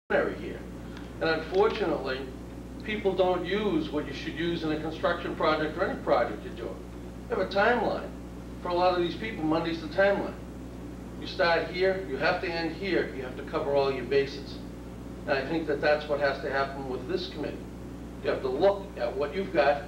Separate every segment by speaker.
Speaker 1: here. And unfortunately, people don't use what you should use in a construction project or any project you're doing. You have a timeline. For a lot of these people, Monday's the timeline. You start here, you have to end here, you have to cover all your bases. And I think that that's what has to happen with this committee. You have to look at what you've got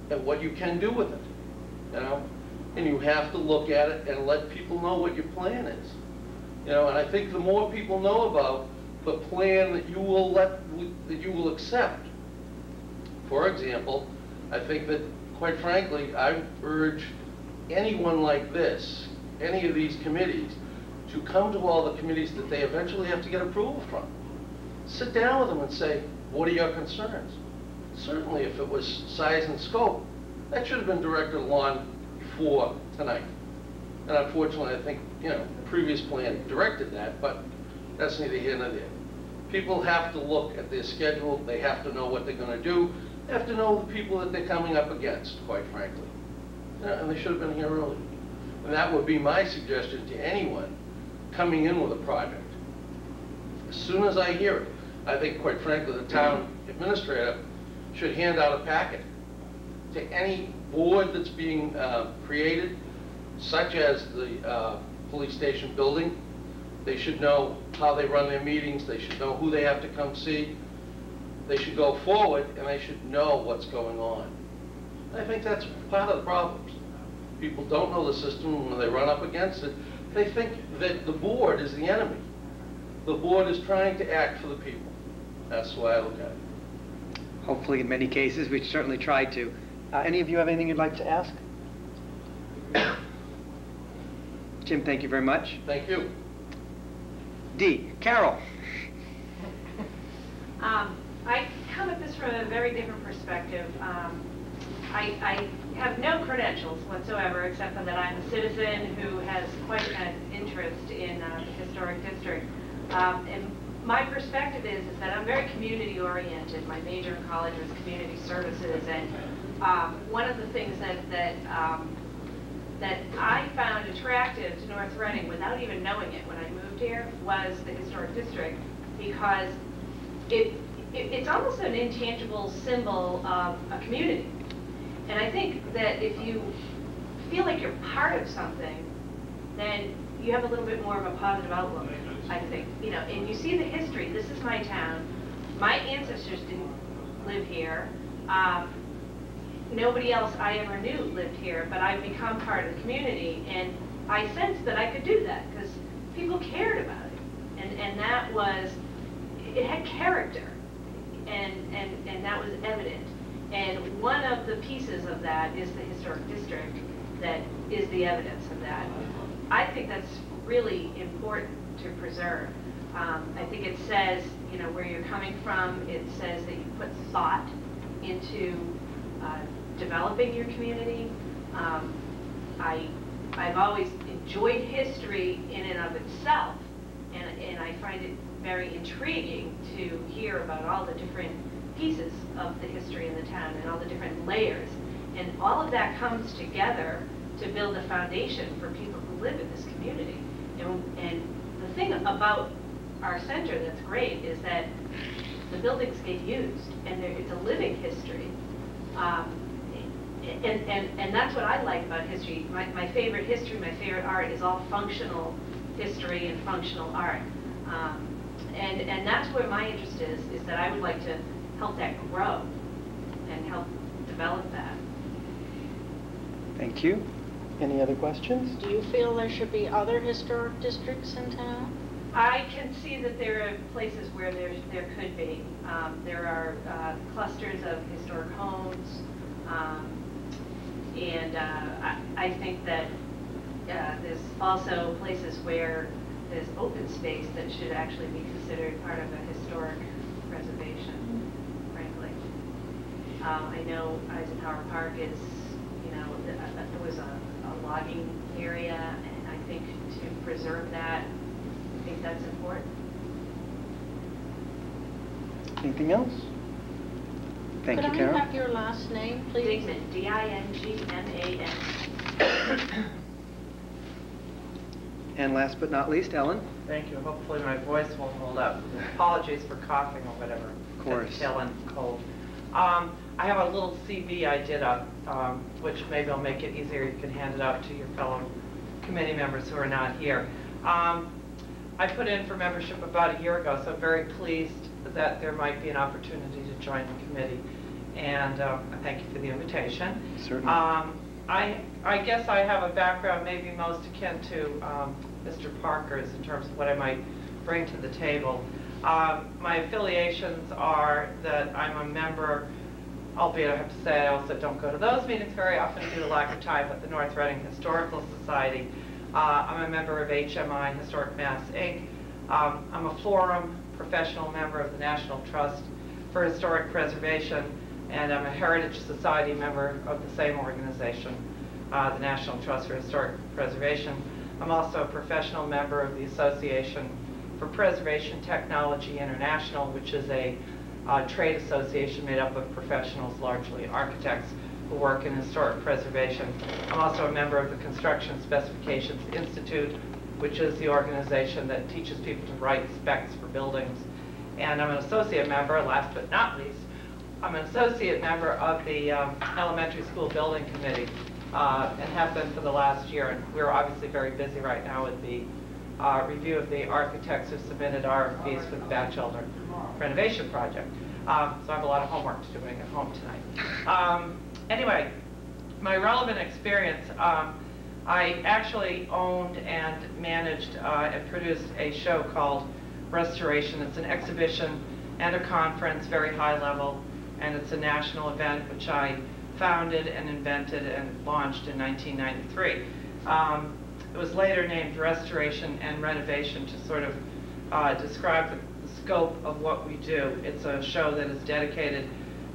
Speaker 1: and what you can do with it, you know? And you have to look at it and let people know what your plan is. You know, and I think the more people know about the plan that you will accept. For example, I think that, quite frankly, I urge anyone like this, any of these committees, to come to all the committees that they eventually have to get approval from. Sit down with them and say, what are your concerns? Certainly, if it was size and scope, that should have been directed along before tonight. And unfortunately, I think, you know, the previous plan directed that, but that's neither here nor there. People have to look at their schedule. They have to know what they're going to do. They have to know the people that they're coming up against, quite frankly. Yeah, and they should have been here early. And that would be my suggestion to anyone coming in with a project. As soon as I hear it, I think, quite frankly, the town administrator should hand out a packet to any board that's being created, such as the police station building. They should know how they run their meetings. They should know who they have to come see. They should go forward, and they should know what's going on. I think that's part of the problems. People don't know the system, and when they run up against it, they think that the board is the enemy. The board is trying to act for the people. That's the way I look at it.
Speaker 2: Hopefully, in many cases, we certainly try to. Any of you have anything you'd like to ask? Jim, thank you very much.
Speaker 1: Thank you.
Speaker 2: Dee, Carol.
Speaker 3: I come at this from a very different perspective. I have no credentials whatsoever, except for that I'm a citizen who has quite an interest in the historic district. And my perspective is that I'm very community-oriented. My major in college was community services, and one of the things that I found attractive to North Reading, without even knowing it when I moved here, was the historic district, because it's almost an intangible symbol of a community. And I think that if you feel like you're part of something, then you have a little bit more of a positive outlook, I think. You know, and you see the history. This is my town. My ancestors didn't live here. Nobody else I ever knew lived here, but I've become part of the community, and I sensed that I could do that because people cared about it, and that was, it had character, and that was evident. And one of the pieces of that is the historic district that is the evidence of that. I think that's really important to preserve. I think it says, you know, where you're coming from. It says that you put thought into developing your community. I've always enjoyed history in and of itself, and I find it very intriguing to hear about all the different pieces of the history of the town and all the different layers. And all of that comes together to build a foundation for people who live in this community. And the thing about our center that's great is that the buildings get used, and it's a living history. And that's what I like about history. My favorite history, my favorite art is all functional history and functional art. And that's where my interest is that I would like to help that grow and help develop that.
Speaker 2: Thank you. Any other questions?
Speaker 4: Do you feel there should be other historic districts in town?
Speaker 3: I can see that there are places where there could be. There are clusters of historic homes, and I think that there's also places where there's open space that should actually be considered part of a historic preservation, frankly. I know Eisenhower Park is, you know, there was a logging area, and I think to preserve that, I think that's important.
Speaker 2: Anything else? Thank you, Carol.
Speaker 4: Could I have your last name, please?
Speaker 3: Dingman, D-I-N-G-M-A-N.
Speaker 2: And last but not least, Ellen.
Speaker 5: Thank you. Hopefully my voice will hold up. Apologies for coughing or whatever.
Speaker 2: Of course.
Speaker 5: Tail end cold. I have a little CV I did up, which maybe will make it easier. You can hand it out to your fellow committee members who are not here. I put in for membership about a year ago, so I'm very pleased that there might be an opportunity to join the committee. And I thank you for the invitation.
Speaker 2: Certainly.
Speaker 5: I guess I have a background maybe most akin to Mr. Parker's in terms of what I might bring to the table. My affiliations are that I'm a member, albeit I have to say I also don't go to those meetings very often due to lack of time, at the North Reading Historical Society. I'm a member of HMI, Historic Mass, Inc. I'm a forum professional member of the National Trust for Historic Preservation, and I'm a Heritage Society member of the same organization, the National Trust for Historic Preservation. I'm also a professional member of the Association for Preservation Technology International, which is a trade association made up of professionals, largely architects, who work in historic preservation. I'm also a member of the Construction Specifications Institute, which is the organization that teaches people to write specs for buildings. And I'm an associate member, last but not least, I'm an associate member of the Elementary School Building Committee, and have been for the last year. And we're obviously very busy right now with the review of the architects who submitted RFPs for the Bad Children renovation project. So I have a lot of homework to do when I get home tonight. Anyway, my relevant experience, I actually owned and managed and produced a show called Restoration. It's an exhibition and a conference, very high level, and it's a national event which I founded and invented and launched in 1993. It was later named Restoration and Renovation to sort of describe the scope of what we do. It's a show that is dedicated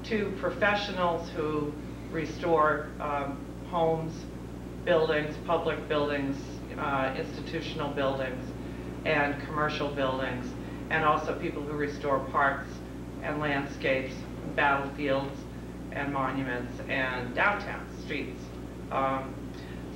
Speaker 5: to professionals who restore homes, buildings, public buildings, institutional buildings, and commercial buildings, and also people who restore parks and landscapes, battlefields, and monuments, and downtown streets.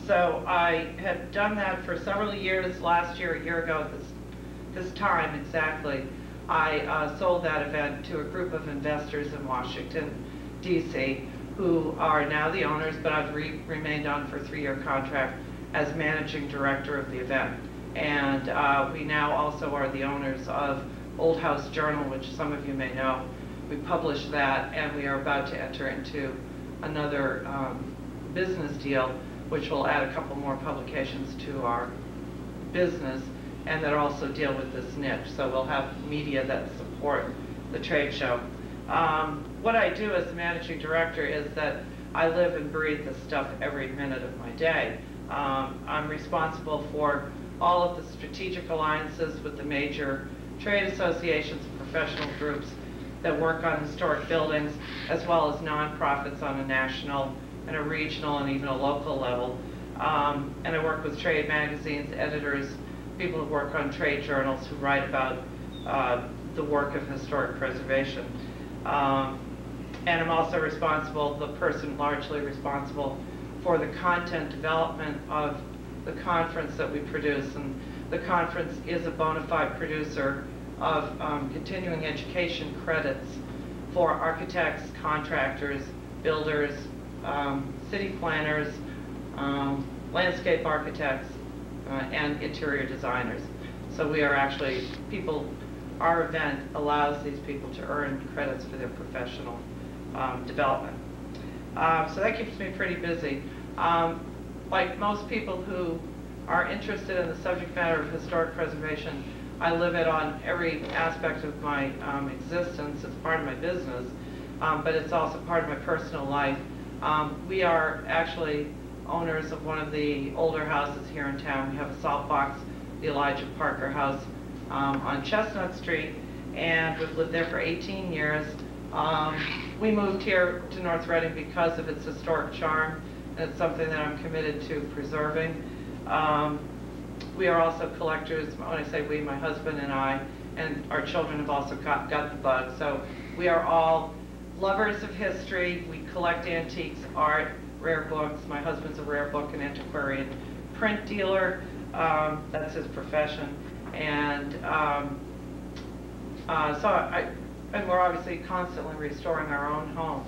Speaker 5: So I had done that for several years. Last year, a year ago at this time exactly, I sold that event to a group of investors in Washington, D.C., who are now the owners, but I've remained on for a 3-year contract as managing director of the event. And we now also are the owners of Old House Journal, which some of you may know. We published that, and we are about to enter into another business deal, which will add a couple more publications to our business, and that also deal with this niche. So we'll have media that support the trade show. What I do as the managing director is that I live and breathe this stuff every minute of my day. I'm responsible for all of the strategic alliances with the major trade associations and professional groups that work on historic buildings, as well as nonprofits on a national and a regional and even a local level. And I work with trade magazines, editors, people who work on trade journals who write about the work of historic preservation. And I'm also responsible, the person largely responsible for the content development of the conference that we produce. And the conference is a bona fide producer of continuing education credits for architects, contractors, builders, city planners, landscape architects, and interior designers. So we are actually, our event allows these people to earn credits for their professional development. So that keeps me pretty busy. Like most people who are interested in the subject matter of historic preservation, I live it on every aspect of my existence. It's part of my business, but it's also part of my personal life. We are actually owners of one of the older houses here in town. We have a salt box, the Elijah Parker House on Chestnut Street, and we've lived there for 18 years. We moved here to North Reading because of its historic charm, and it's something that I'm committed to preserving. We are also collectors. When I say we, my husband and I, and our children have also got the bug. So we are all lovers of history. We collect antiques, art, rare books. My husband's a rare book and antiquarian print dealer. That's his profession. And and we're obviously constantly restoring our own home.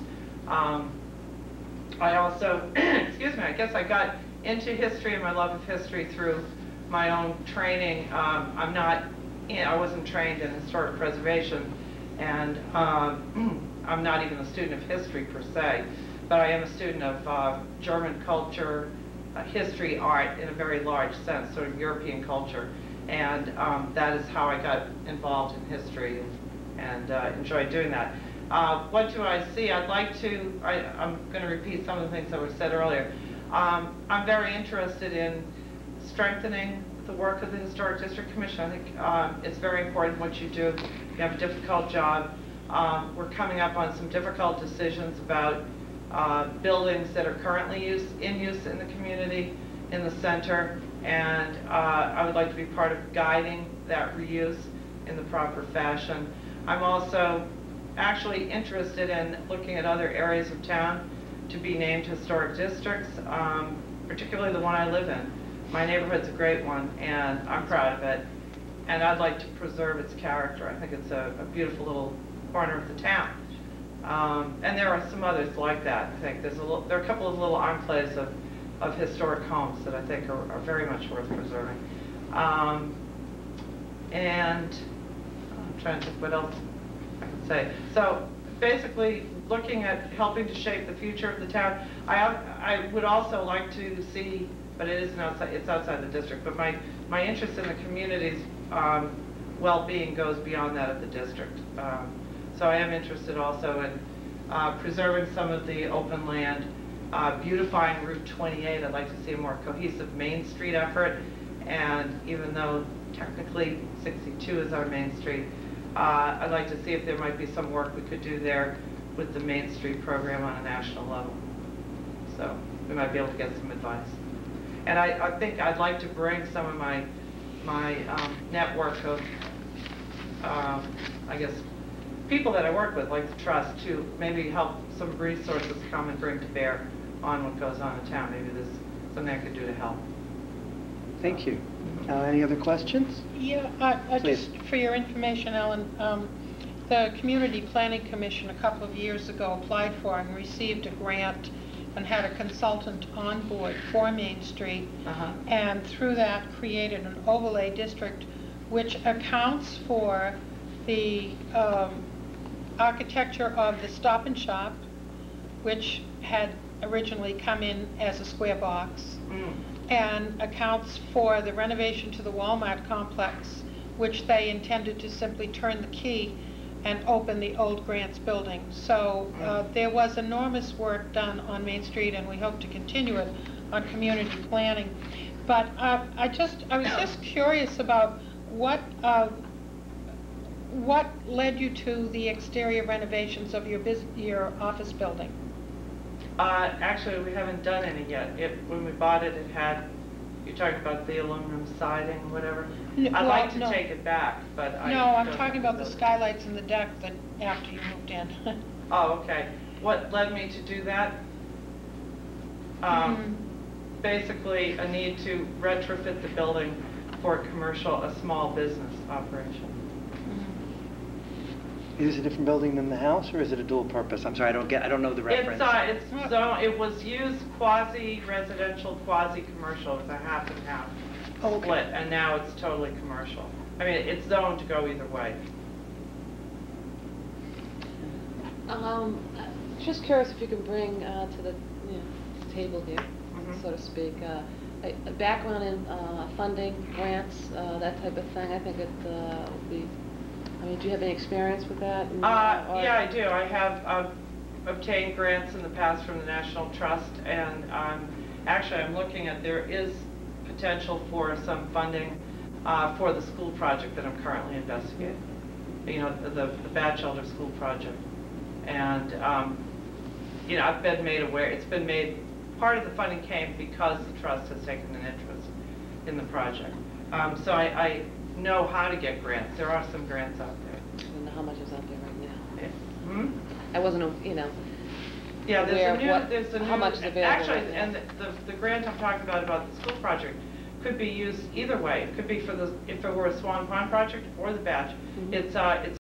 Speaker 5: I also, excuse me, I guess I got into history and my love of history through my own training. I'm not, I wasn't trained in historic preservation, and I'm not even a student of history per se, but I am a student of German culture, history, art in a very large sense, sort of European culture, and that is how I got involved in history and enjoyed doing that. What do I see? I'd like to, I'm going to repeat some of the things that were said earlier. I'm very interested in strengthening the work of the Historic District Commission. I think it's very important what you do. You have a difficult job. We're coming up on some difficult decisions about buildings that are currently in use in the community, in the center, and I would like to be part of guiding that reuse in the proper fashion. I'm also actually interested in looking at other areas of town to be named historic districts, particularly the one I live in. My neighborhood's a great one, and I'm proud of it, and I'd like to preserve its character. I think it's a beautiful little corner of the town. And there are some others like that. I think there are a couple of little enclaves of historic homes that I think are very much worth preserving. And I'm trying to think what else I can say. So basically, looking at helping to shape the future of the town, I would also like to see, but it's outside the district, but my interest in the community's well-being goes beyond that of the district. So I am interested also in preserving some of the open land, beautifying Route 28. I'd like to see a more cohesive Main Street effort, and even though technically 62 is our Main Street, I'd like to see if there might be some work we could do there with the Main Street program on a national level. So we might be able to get some advice. And I think I'd like to bring some of my network of, I guess, people that I work with, like the Trust, to maybe help some resources come and bring to bear on what goes on in town. Maybe there's something I could do to help.
Speaker 2: Thank you. Any other questions?
Speaker 4: Yeah,
Speaker 2: Please.
Speaker 4: just for your information, Ellen, the Community Planning Commission a couple of years ago applied for and received a grant and had a consultant on board for Main Street, and through that created an overlay district which accounts for the architecture of the Stop and Shop, which had originally come in as a square box, and accounts for the renovation to the Walmart complex, which they intended to simply turn the key and open the old Grants building. So there was enormous work done on Main Street, and we hope to continue it on community planning. But I was just curious about what led you to the exterior renovations of your office building?
Speaker 5: Actually, we haven't done any yet. When we bought it, it had, you're talking about the aluminum siding, whatever? I'd like to take it back, but I
Speaker 4: No, I'm
Speaker 5: don't
Speaker 4: talking
Speaker 5: have
Speaker 4: about the
Speaker 5: building.
Speaker 4: skylights in the deck that after you moved in.
Speaker 5: Oh, okay. What led me to do that? Basically, a need to retrofit the building for a small business operation.
Speaker 2: Is this a different building than the house, or is it a dual purpose? I'm sorry, I don't know the reference.
Speaker 5: It was used quasi-residential, quasi-commercial. It was a half and half split, and now it's totally commercial. I mean, it's zoned to go either way.
Speaker 6: Just curious if you can bring to the table here, so to speak, a background in funding, grants, that type of thing. I think it would be. I mean, do you have any experience with that?
Speaker 5: Yeah, I do. I have obtained grants in the past from the National Trust, and actually I'm looking at, there is potential for some funding for the school project that I'm currently investigating. You know, the Bad Shelter School project. And, you know, I've been made aware, part of the funding came because the Trust has taken an interest in the project. So I know how to get grants. There are some grants out there.
Speaker 6: I don't know how much is out there right now.
Speaker 5: Yeah.
Speaker 6: I wasn't,
Speaker 5: Yeah, there's a new,
Speaker 6: how much is available
Speaker 5: actually,
Speaker 6: right now?
Speaker 5: and the grant I'm talking about the school project, could be used either way. It could be for the, if it were a Swan Pond project or the Batch.
Speaker 6: Mhm.
Speaker 5: It's